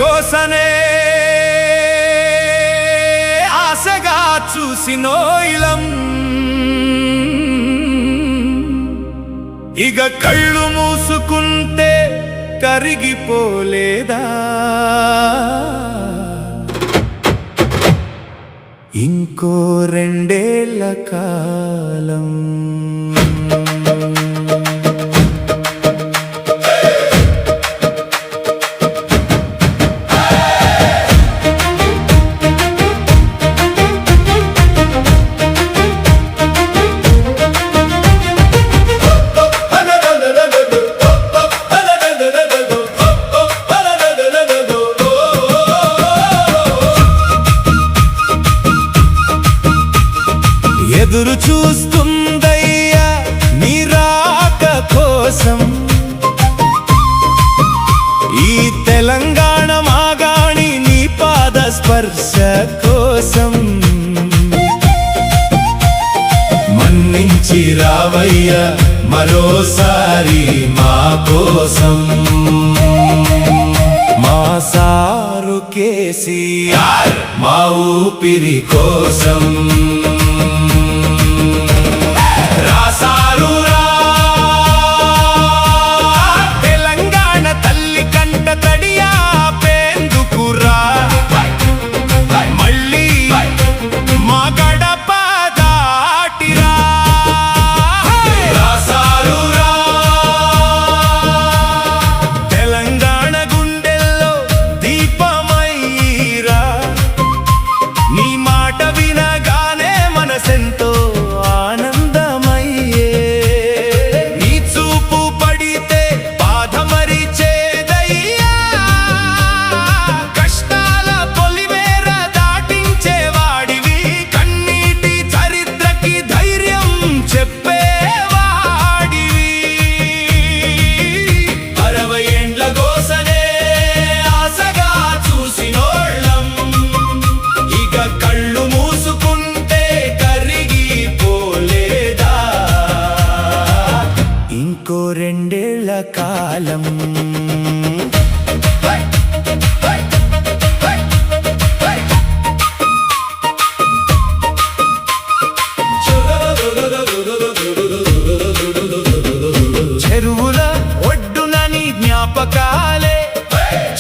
గోసనే ఆశగా చూసినోయిలం ఇక కళ్ళు మూసుకుంటే కరిగిపోలేదా ఇంకో 2 ఏళ్ల కాలం ఎదురు చూస్తుందయ్యా నీ రాక కోసం ఈ తెలంగాణ మాగాణి నీ పాద స్పర్శ కోసం మన్నించి రావయ్యా మరోసారి మా కోసం మా సారు కేసీఆర్ మా ఊపిరి కోసం తెలంగాణ తల్లి కంట తడియా పేందుకురా మళ్ళీ మా గడప దాటిరా తెలంగాణ గుండెల్లో దీపమయ్యిరా నీ మాట వినగానే మనసెంతో ఇంకో 2 ఏళ్ల కాలం చెరువుల ఒడ్డున నీ జ్ఞాపకాలే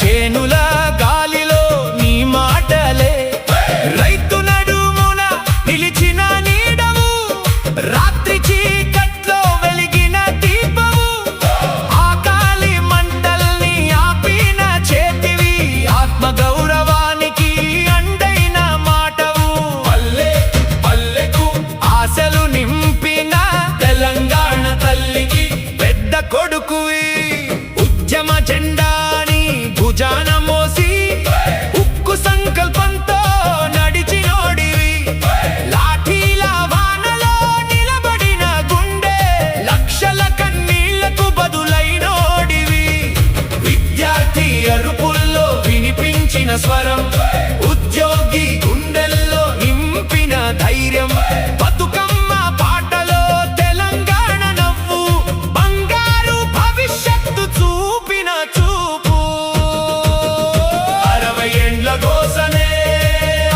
చేనుల గాలిలో నీ మాటలే రైతు నడుమున నిలిచిన నీడవు రాత్రి చీకట్లో వెలిగిన దీపము ఆకాలి మంటల్ని ఆపిన చేతివి ఆత్మగౌరవానికి అండైన మాటవు పల్లె పల్లెకు ఆశలు నింపిన తెలంగాణ తల్లికి పెద్ద కొడుకువి ఉద్యమ జెండాని భుజాన మోసి ఉక్కు సంకల్పంతో నడిచినోడివి లాఠీల వానలో నిలబడిన గుండె లక్షల కన్నీళ్లకు బదులైనోడివి విద్యార్థి అరుపుల్లో వినిపించిన స్వరం ఉద్యోగి గుండెల్లో నింపిన ధైర్యం బతుకమ్మ పాటలో తెలంగాణ నవ్వు బంగారు భవిష్యత్తు చూపిన చూపు 60 ఏండ్ల గోసనే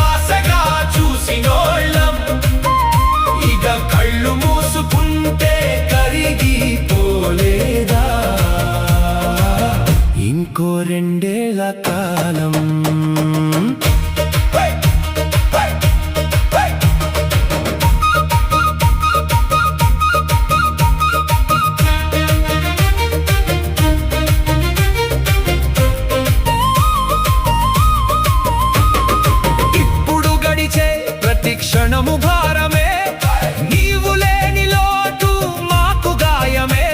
ఆశగా చూసినోళ్ళం ఇక కళ్ళు మూసుకుంటే కరిగిపోలేదా ఇంకో 2 ఏళ్ల కాలం ఇప్పుడు గడిచే ప్రతి క్షణము భారమే నీవు లేని లోటు మాకు గాయమే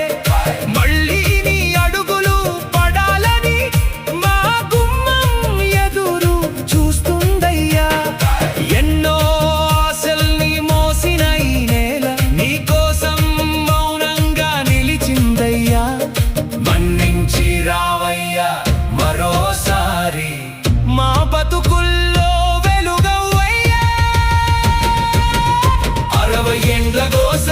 మళ్ళీ నీ అడుగులు పడాలని మా గుమ్మం ఎదురు చూస్తుందయ్యా ఎన్నో ఆశల్ని మోసిన ఈ నేల నీ కోసం మౌనంగా నిలిచిందయ్యా మన్నించి రావయ్యా మరోసారి మా బతుకుల్లో వెలుగవ్వయ్యా 60 ఏండ్ల గోస